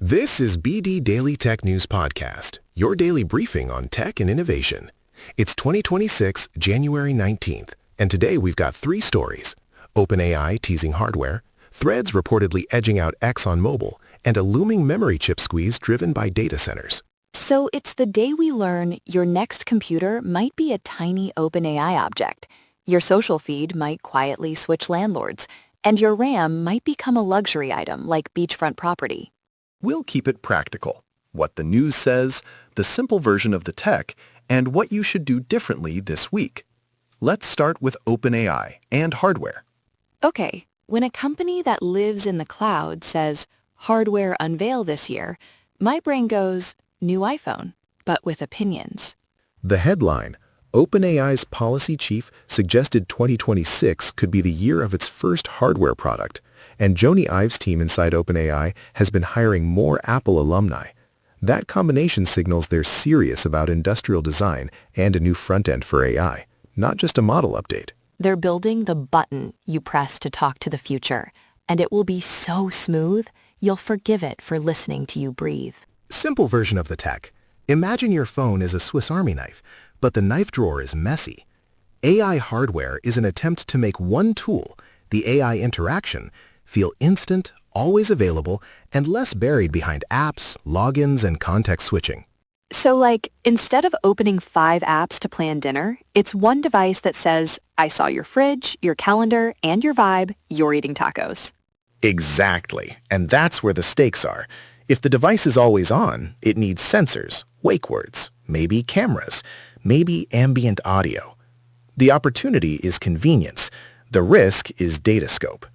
This is BD Daily Tech News Podcast, your daily briefing on tech and innovation. It's 2026, January 19th, and today we've got three stories. OpenAI teasing hardware, Threads reportedly edging out X on mobile, and a looming memory chip squeeze driven by data centers. So it's the day we learn your next computer might be a tiny OpenAI object. Your social feed might quietly switch landlords, and your RAM might become a luxury item like beachfront property. We'll keep it practical, what the news says, the simple version of the tech, and what you should do differently this week. Let's start with OpenAI and hardware. Okay, when a company that lives in the cloud says, hardware unveil this year, my brain goes, new iPhone, but with opinions. The headline, OpenAI's policy chief suggested 2026 could be the year of its first hardware product, and Jony Ive's team inside OpenAI has been hiring more Apple alumni. That combination signals they're serious about industrial design and a new front end for AI, not just a model update. They're building the button you press to talk to the future, and it will be so smooth, you'll forgive it for listening to you breathe. Simple version of the tech. Imagine your phone is a Swiss Army knife, but the knife drawer is messy. AI hardware is an attempt to make one tool, the AI interaction, feel instant, always available, and less buried behind apps, logins, and context switching. So like, instead of opening 5 apps to plan dinner, it's one device that says, I saw your fridge, your calendar, and your vibe, you're eating tacos. Exactly, and that's where the stakes are. If the device is always on, it needs sensors, wake words, maybe cameras, maybe ambient audio. The opportunity is convenience. The risk is data scope.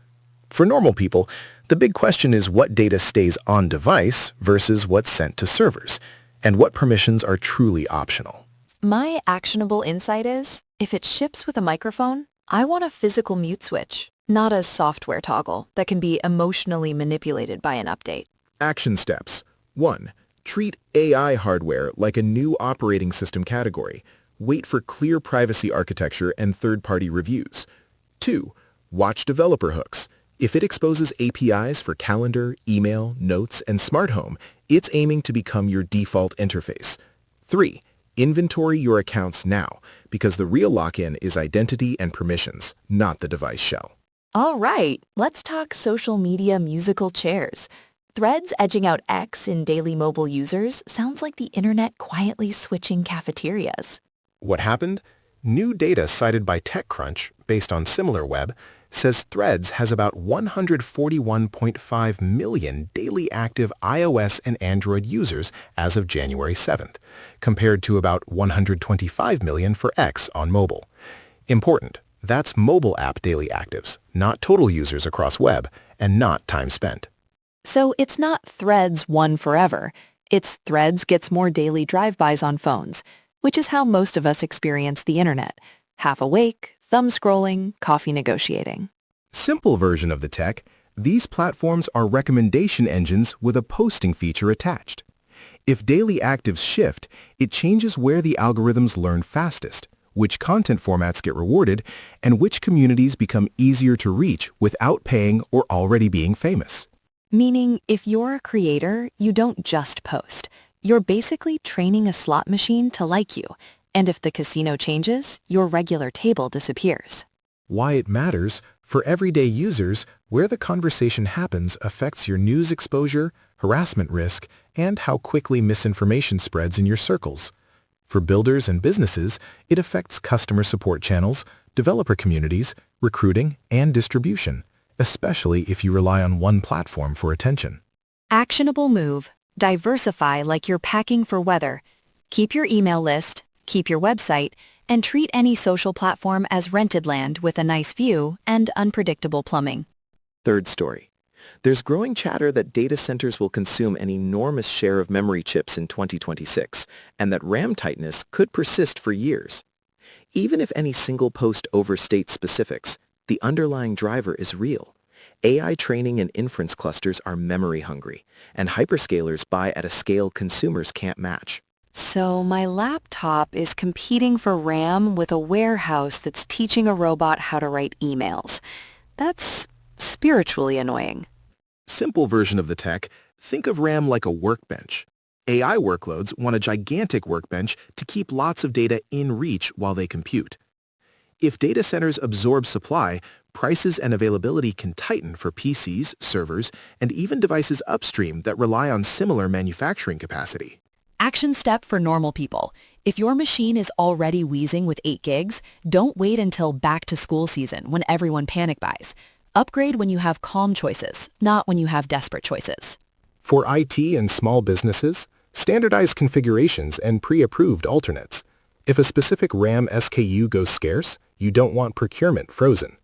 For normal people, the big question is what data stays on device versus what's sent to servers, and what permissions are truly optional. My actionable insight is, if it ships with a microphone, I want a physical mute switch, not a software toggle that can be emotionally manipulated by an update. Action steps. 1. Treat AI hardware like a new operating system category. Wait for clear privacy architecture and third-party reviews. 2. Watch developer hooks. If it exposes APIs for calendar, email, notes, and smart home, it's aiming to become your default interface. 3. Inventory your accounts now, because the real lock-in is identity and permissions, not the device shell. All right, let's talk social media musical chairs. Threads edging out X in daily mobile users sounds like the internet quietly switching cafeterias. What happened? New data cited by TechCrunch, based on SimilarWeb, says Threads has about 141.5 million daily active iOS and Android users as of January 7th, compared to about 125 million for X on mobile. Important, that's mobile app daily actives, not total users across web, and not time spent. So it's not Threads won forever. It's Threads gets more daily drive-bys on phones, which is how most of us experience the internet. Half awake, thumb scrolling, coffee negotiating. Simple version of the tech, these platforms are recommendation engines with a posting feature attached. If daily actives shift, it changes where the algorithms learn fastest, which content formats get rewarded, and which communities become easier to reach without paying or already being famous. Meaning, if you're a creator, you don't just post. You're basically training a slot machine to like you, and if the casino changes, your regular table disappears. Why it matters, for everyday users, where the conversation happens affects your news exposure, harassment risk, and how quickly misinformation spreads in your circles. For builders and businesses, it affects customer support channels, developer communities, recruiting, and distribution, especially if you rely on one platform for attention. Actionable move. Diversify like you're packing for weather. Keep your email list, keep your website, and treat any social platform as rented land with a nice view and unpredictable plumbing. Third story. There's growing chatter that data centers will consume an enormous share of memory chips in 2026, and that RAM tightness could persist for years. Even if any single post overstates specifics, the underlying driver is real. AI training and inference clusters are memory hungry, and hyperscalers buy at a scale consumers can't match. So my laptop is competing for RAM with a warehouse that's teaching a robot how to write emails. That's spiritually annoying. Simple version of the tech, Think of RAM like a workbench. AI workloads want a gigantic workbench to keep lots of data in reach while they compute. If data centers absorb supply, prices and availability can tighten for PCs, servers, and even devices upstream that rely on similar manufacturing capacity. Action step for normal people. If your machine is already wheezing with 8 gigs, don't wait until back-to-school season when everyone panic buys. Upgrade when you have calm choices, not when you have desperate choices. For IT and small businesses, standardize configurations and pre-approved alternates. If a specific RAM SKU goes scarce, you don't want procurement frozen.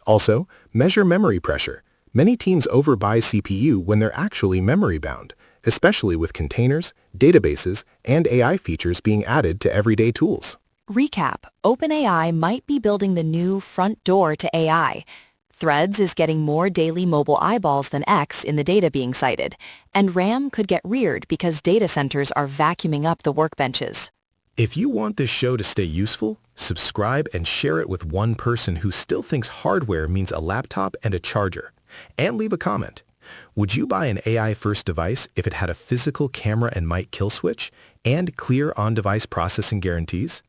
Also, measure memory pressure. Many teams overbuy CPU when they're actually memory-bound, especially with containers, databases, and AI features being added to everyday tools. Recap, OpenAI might be building the new front door to AI. Threads is getting more daily mobile eyeballs than X in the data being cited, and RAM could get reared because data centers are vacuuming up the workbenches. If you want this show to stay useful, subscribe and share it with one person who still thinks hardware means a laptop and a charger. And leave a comment. Would you buy an AI-first device if it had a physical camera and mic kill switch and clear on-device processing guarantees?